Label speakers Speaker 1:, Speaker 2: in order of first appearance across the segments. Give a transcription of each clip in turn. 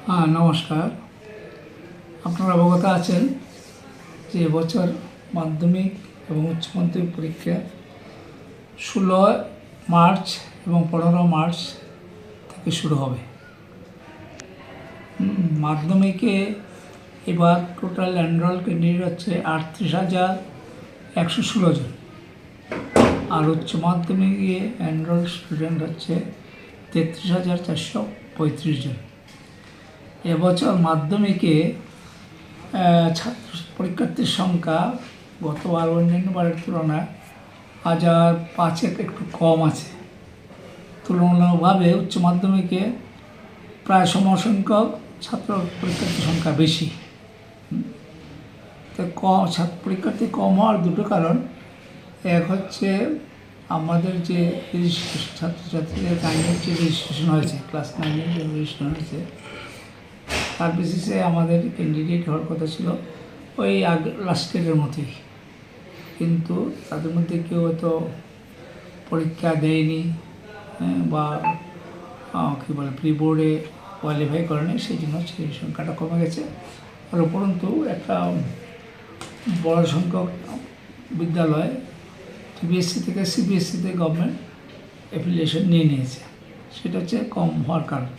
Speaker 1: হ্যাঁ, নমস্কার। আপনারা অবগত আছেন যে এবছর মাধ্যমিক এবং উচ্চ মাধ্যমিক পরীক্ষা 16 মার্চ এবং 15 মার্চ থেকে শুরু হবে। মাধ্যমিকে এবার টোটাল এনরোল ক্যান্ডিডেট হচ্ছে 38,116 জন, আর উচ্চ মাধ্যমিকে এনরোল স্টুডেন্ট হচ্ছে 33,435 জন। এবছর মাধ্যমিকে ছাত্র পরীক্ষার্থীর সংখ্যা গতবার অন্যান্য বারের তুলনায় 1,005 একটু কম আছে। তুলনামূলকভাবে উচ্চ মাধ্যমিকে প্রায় সমসংখ্যক ছাত্র পরীক্ষার্থীর সংখ্যা বেশি। তো ছাত্র পরীক্ষার্থী কম হওয়ার দুটো কারণ। এক হচ্ছে আমাদের যে ছাত্রছাত্রীদের 9-এর যে রেজিস্ট্রেশন হয়েছে, ক্লাস 9-এর যে রেজিস্ট্রেশন হয়েছে, তার বেসিসে আমাদের ক্যান্ডিডেট হওয়ার কথা ছিল ওই লাস্ট ইয়ারের মতোই, কিন্তু তাদের মধ্যে কেউ হয়তো পরীক্ষা দেয়নি বা কী বলে প্রি বোর্ডে কোয়ালিফাই করেনি, সেই জন্য সেই সংখ্যাটা কমে গেছে। আর উপরন্তু একটা বড় সংখ্যক বিদ্যালয় বিএসসি থেকে সিবিএসসিতে গভর্নমেন্ট অ্যাফিলিয়েশন নিয়ে নিয়েছে, সেটা হচ্ছে কম হওয়ার কারণ।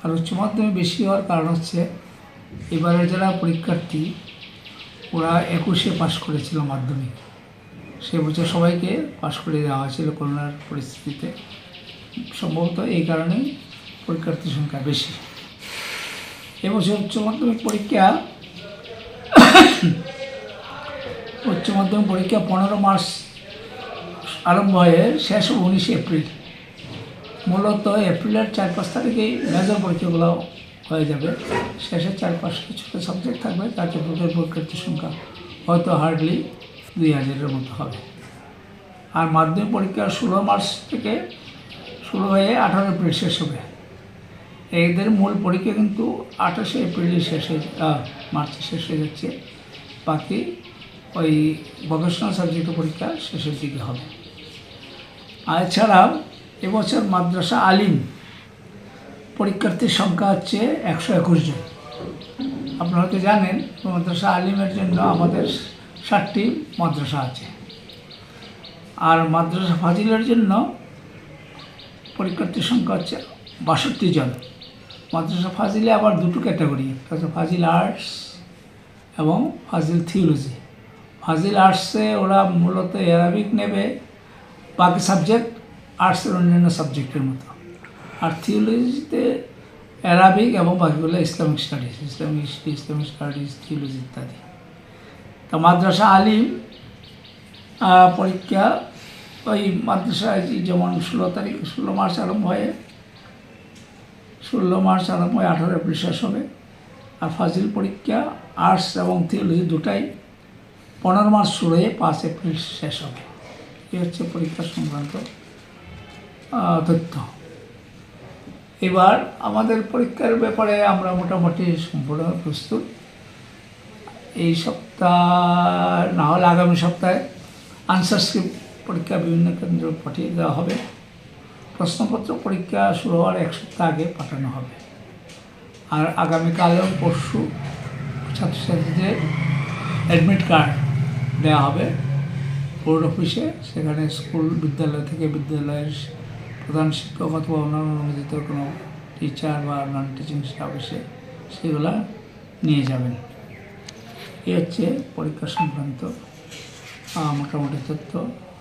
Speaker 1: আর উচ্চ মাধ্যমিক বেশি হওয়ার কারণ হচ্ছে এবারে যারা পরীক্ষার্থী ওরা 21-এ পাশ করেছিল মাধ্যমিক, সে বছর সবাইকে পাশ করে দেওয়া হয়েছিল করোনার পরিস্থিতিতে। সম্ভবত এই কারণেই পরীক্ষার্থীর সংখ্যা বেশি। এবছর উচ্চ মাধ্যমিক পরীক্ষা 15 মার্চ আরম্ভ হয়ে শেষ 19 এপ্রিল। মূলত এপ্রিলের 4-5 তারিখেই মেজর পরীক্ষাগুলো হয়ে যাবে, শেষে 4-5টা ছোটো সাবজেক্ট থাকবে, তাতে টোটাল পরীক্ষার্থীর সংখ্যা হয়তো হার্ডলি 2,000-এর মতো হবে। আর মাধ্যমিক পরীক্ষা 16 মার্চ থেকে শুরু হয়ে 18 এপ্রিল শেষ হবে। এদের মূল পরীক্ষা কিন্তু 28 এপ্রিলে মার্চে শেষ হয়ে যাচ্ছে, বাকি ওই ভোকেশনাল সাবজেক্টের পরীক্ষা শেষের দিকে হবে। আর এছাড়াও এবছর মাদ্রাসা আলিম পরীক্ষার্থীর সংখ্যা হচ্ছে 121 জন। আপনারা হয়তো জানেন মাদ্রাসা আলিমের জন্য আমাদের 7টি মাদ্রাসা আছে, আর মাদ্রাসা ফাজিলের জন্য পরীক্ষার্থীর সংখ্যা হচ্ছে 62 জন। মাদ্রাসা ফাজিলে আবার দুটো ক্যাটাগরি, একটা হচ্ছে ফাজিল আর্টস এবং ফাজিল থিওলজি। ফাজিল আর্টসে ওরা মূলত অ্যারাবিক নেবে, বাকি সাবজেক্ট আর্টসের অন্যান্য সাবজেক্টের মতো। আর থিওলজিতে অ্যারাবিক এবং বাকিগুলো Islamic studies, Islamic studies, theology ইত্যাদি। তা মাদ্রাসা আলিম পরীক্ষা ওই মাদ্রাসায় যেমন 16 মার্চ আরম্ভ হয়ে 18 এপ্রিল শেষ হবে। আর ফাজিল পরীক্ষা আর্টস এবং থিওলজি দুটাই 15 মার্চ শুরু হয়ে 5 এপ্রিল শেষ হবে। এই হচ্ছে পরীক্ষা সংক্রান্ত তথ্য। এবার আমাদের পরীক্ষার ব্যাপারে আমরা মোটামুটি সম্পূর্ণ প্রস্তুত। এই সপ্তাহ না হলে আগামী সপ্তাহে আনসার স্ক্রিপ্ট পরীক্ষা বিভিন্ন কেন্দ্রে পাঠিয়ে দেওয়া হবে। প্রশ্নপত্র পরীক্ষা শুরু হওয়ার 1 সপ্তাহ আগে পাঠানো হবে। আর আগামীকাল এবং পরশু ছাত্রছাত্রীদের অ্যাডমিট কার্ড দেওয়া হবে বোর্ড অফিসে। সেখানে স্কুল বিদ্যালয় থেকে বিদ্যালয়ের প্রধান শিক্ষক অথবা অন্যান্য অনুমোদিত কোনো টিচার বা নন টিচিং স্টাফ এসে সেগুলো নিয়ে যাবেন। এই হচ্ছে পরীক্ষা সংক্রান্ত মোটামুটি তথ্য।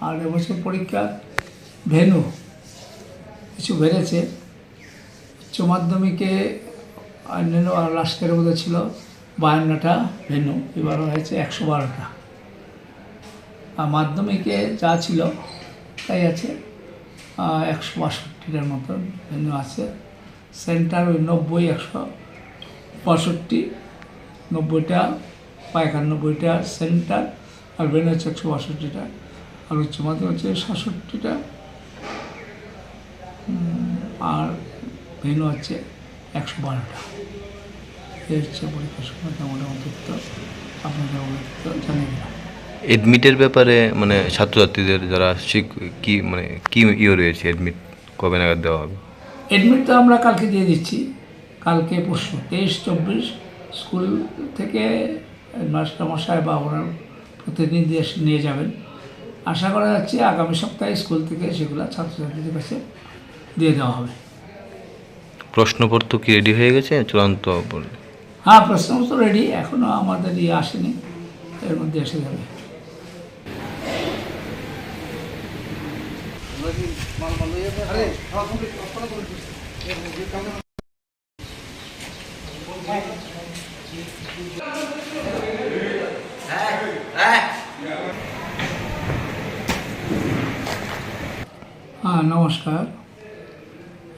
Speaker 1: আর এবছর পরীক্ষার ভেন্যু কিছু বেড়েছে। উচ্চ মাধ্যমিকে অন্যান্য লাস্ট ইয়ারের মধ্যে ছিল 52টা ভেন্যু, এবার হয়েছে 112টা। আর মাধ্যমিকে যা ছিল তাই আছে, 162টার মতন ভেন্যু আছে। সেন্টার ওই 90, 165, 90টা বা 91টা সেন্টার, আর ভেন্যু হচ্ছে 162টা। আর উচ্চ মাধ্যমিক হচ্ছে 67টা, আর ভেন্যু হচ্ছে 112টা। এই হচ্ছে পরীক্ষার সময় মোটামুটি আপনাদের জানিয়ে দিলাম।
Speaker 2: এডমিটের ব্যাপারে মানে ছাত্রছাত্রীদের যারা কি রয়েছে, এডমিট কবে নাগাদ দেওয়া হবে?
Speaker 1: এডমিট তো আমরা কালকে দিয়ে দিচ্ছি। কালকে পরশু 23-24 স্কুল থেকে মাস্টারমশাই বা ওনার প্রতিনিধি এসে নিয়ে যাবেন। আশা করা যাচ্ছে আগামী সপ্তাহে স্কুল থেকে সেগুলো ছাত্রছাত্রীদের কাছে দিয়ে দেওয়া হবে।
Speaker 2: প্রশ্নপত্র কি রেডি হয়ে গেছে চূড়ান্ত?
Speaker 1: হ্যাঁ, প্রশ্নপত্র রেডি, এখনও আমাদের আসেনি, এর মধ্যে এসে যাবে। হ্যাঁ, নমস্কার।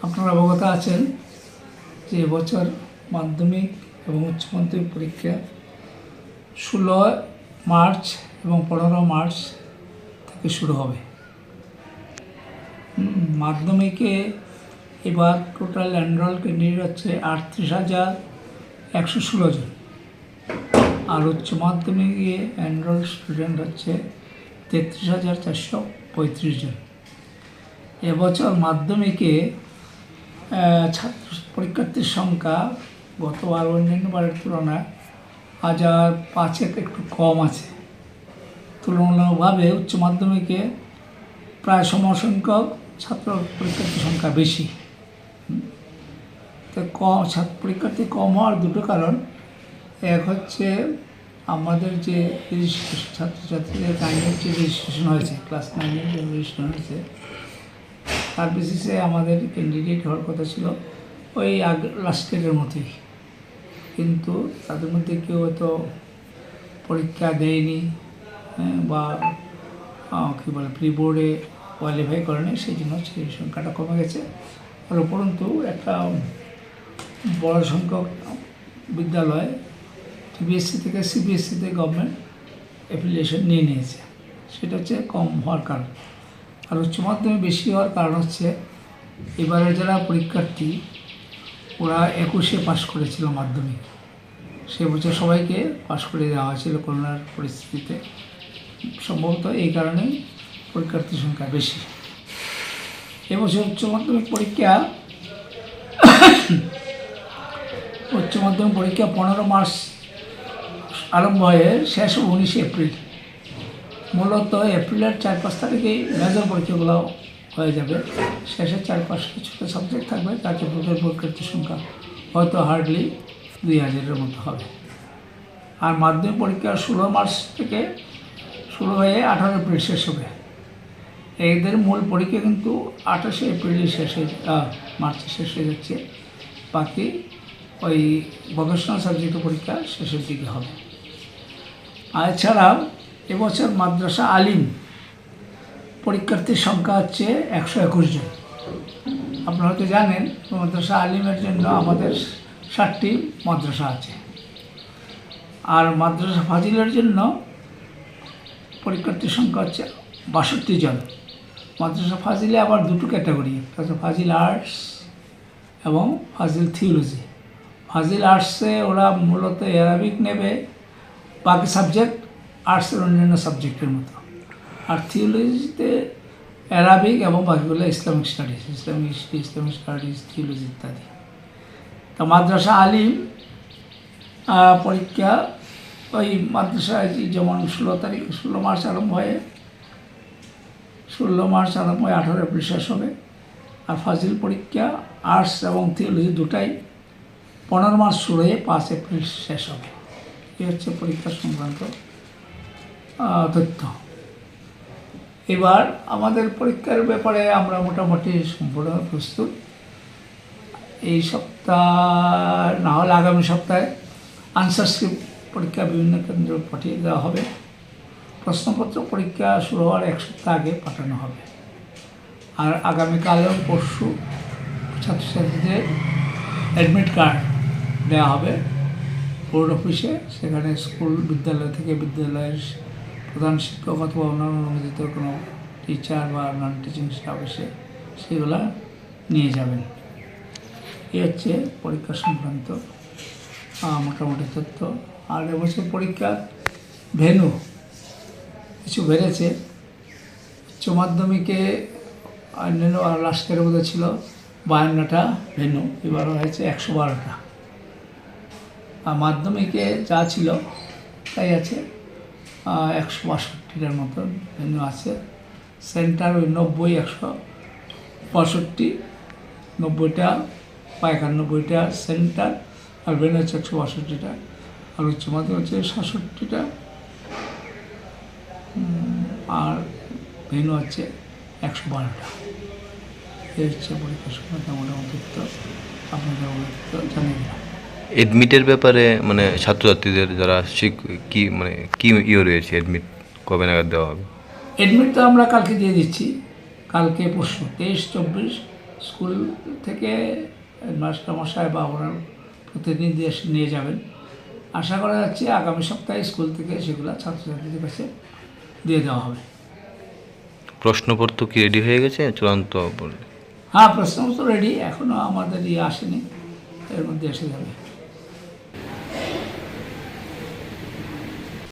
Speaker 1: আপনারা অবগত আছেন যে এবছর মাধ্যমিক এবং উচ্চ মাধ্যমিক পরীক্ষা 16 মার্চ এবং 15 মার্চ থেকে শুরু হবে। মাধ্যমিকে এবার টোটাল এনরোল ক্যান্ডিডেট হচ্ছে 38,116 জন, আর উচ্চ মাধ্যমিকে এনরোল স্টুডেন্ট হচ্ছে 33,435 জন। এবছর মাধ্যমিকে ছাত্র পরীক্ষার্থীর সংখ্যা গতবার অন্যান্য বারের তুলনায় 1,005 একটু কম আছে। তুলনামূলকভাবে উচ্চ মাধ্যমিকে প্রায় সমসংখ্যক ছাত্র পরীক্ষার্থীর সংখ্যা বেশি। তো ছাত্র পরীক্ষার্থী কম হওয়ার দুটো কারণ। এক হচ্ছে আমাদের যে ছাত্রছাত্রীদের নাইনের যে রেজিস্ট্রেশন হয়েছে, ক্লাস 9-এর যে রেজিস্ট্রেশন হয়েছে, তার বেসিসে আমাদের ক্যান্ডিডেট হওয়ার কথা ছিল ওই লাস্ট ইয়ারের মতোই, কিন্তু তাদের মধ্যে কেউ হয়তো পরীক্ষা দেয়নি বা কী বলে প্রি বোর্ডে কোয়ালিফাই করেনি, সেই জন্য সেই সংখ্যাটা কমে গেছে। আর উপরন্তু একটা বড় সংখ্যক বিদ্যালয় টিবিএসসি থেকে সিবিএসসিতে গভর্নমেন্ট অ্যাফিলিয়েশন নিয়ে নিয়েছে, সেটা হচ্ছে কম হওয়ার কারণ। আর উচ্চ মাধ্যমিক বেশি হওয়ার কারণ হচ্ছে এবারে যারা পরীক্ষার্থী ওরা 21-এ পাশ করেছিল মাধ্যমিক, সে বছর সবাইকে পাশ করে দেওয়া হয়েছিল করোনার পরিস্থিতিতে। সম্ভবত এই কারণেই পরীক্ষার্থীর সংখ্যা বেশি। এবছর উচ্চ মাধ্যমিক পরীক্ষা 15 মার্চ আরম্ভ হয়ে শেষ 19 এপ্রিল। মূলত এপ্রিলের 4-5 তারিখেই মেজর পরীক্ষাগুলো হয়ে যাবে, শেষে 4-5টা ছোটো সাবজেক্ট থাকবে, তাতে টোটাল পরীক্ষার্থীর সংখ্যা হয়তো হার্ডলি 2,000-এর মতো হবে। আর মাধ্যমিক পরীক্ষা 16 মার্চ থেকে শুরু হয়ে 18 এপ্রিল শেষ হবে। এদের মূল পরীক্ষা কিন্তু 28 এপ্রিলই মার্চে শেষ হয়ে যাচ্ছে, বাকি ওই ভোকেশনাল সাবজেক্টের পরীক্ষা শেষের দিকে হবে। আর এছাড়াও এবছর মাদ্রাসা আলিম পরীক্ষার্থীর সংখ্যা হচ্ছে 121 জন। আপনারা হয়তো জানেন মাদ্রাসা আলিমের জন্য আমাদের 7টি মাদ্রাসা আছে, আর মাদ্রাসা ফাজিলের জন্য পরীক্ষার্থীর সংখ্যা হচ্ছে 62 জন। মাদ্রাসা ফাজিলে আবার দুটো ক্যাটাগরি, ফাজিল আর্টস এবং ফাজিল থিওলজি। ফাজিল আর্টসে ওরা মূলত অ্যারাবিক নেবে, বাকি সাবজেক্ট আর্টসের অন্যান্য সাবজেক্টের মতো। আর থিওলজিতে অ্যারাবিক এবং বাকিগুলো Islamic studies, Islamic studies, theology ইত্যাদি। তা মাদ্রাসা আলিম পরীক্ষা ওই মাদ্রাসায় যেমন 16 মার্চ আরম্ভ হয়ে 18 এপ্রিল শেষ হবে। আর ফাজিল পরীক্ষা আর্টস এবং থিওলজি দুটাই 15 মার্চ শুরু হয়ে 5 এপ্রিল শেষ হবে। এই হচ্ছে পরীক্ষা সংক্রান্ত তথ্য। এবার আমাদের পরীক্ষার ব্যাপারে আমরা মোটামুটি সম্পূর্ণ প্রস্তুত। এই সপ্তাহ না হলে আগামী সপ্তাহে আনসার স্ক্রিপ্ট পরীক্ষা বিভিন্ন কেন্দ্রে পাঠিয়ে দেওয়া হবে। প্রশ্নপত্র পরীক্ষা শুরু হওয়ার 1 সপ্তাহ আগে পাঠানো হবে। আর আগামীকাল এবং পরশু ছাত্রছাত্রীদের অ্যাডমিট কার্ড দেওয়া হবে বোর্ড অফিসে। সেখানে স্কুল বিদ্যালয় থেকে বিদ্যালয়ের প্রধান শিক্ষক অথবা অন্যান্য অনুমোদিত কোনো টিচার বা নন টিচিং স্টাফ এসে সেগুলো নিয়ে যাবেন। এই হচ্ছে পরীক্ষা সংক্রান্ত মোটামুটি তথ্য। আর এবছর পরীক্ষার ভেন্যু কিছু বেড়েছে। উচ্চ মাধ্যমিকে অন্যান্য লাস্ট ইয়ারের মধ্যে ছিল 52টা ভেন্যু, এবার হয়েছে 112টা। আর মাধ্যমিকে যা ছিল তাই আছে, 162টার মতো ভেন্যু আছে। সেন্টার ওই 90, 165, 90টা বা 91টা সেন্টার, আর ভেন্যু হচ্ছে 162টা, আর উচ্চ মাধ্যমিক হচ্ছে 67টা, আর ভেন্যু হচ্ছে 112টা। এই হচ্ছে পরীক্ষার সময় মোটামুটি তো আপনাদের তো জানিয়ে দিলাম।
Speaker 2: এডমিটের ব্যাপারে মানে ছাত্রছাত্রীদের যারা কি মানে কি রয়েছে, এডমিট কবে নাগাদ দেওয়া হবে?
Speaker 1: এডমিট তো আমরা কালকে দিয়ে দিচ্ছি, কালকে পরশু 23-24 স্কুল থেকে মাস্টারমশাই বা ওনার প্রতিনিধি এসে নিয়ে যাবেন। আশা করা যাচ্ছে আগামী সপ্তাহে স্কুল থেকে সেগুলো ছাত্রছাত্রীদের কাছে দিয়ে দেওয়া হবে।
Speaker 2: প্রশ্নপত্র কি রেডি হয়ে গেছে চূড়ান্ত?
Speaker 1: হ্যাঁ, প্রশ্ন তো রেডি, এখনও আমাদের আসেনি, এর মধ্যে এসে যাবে।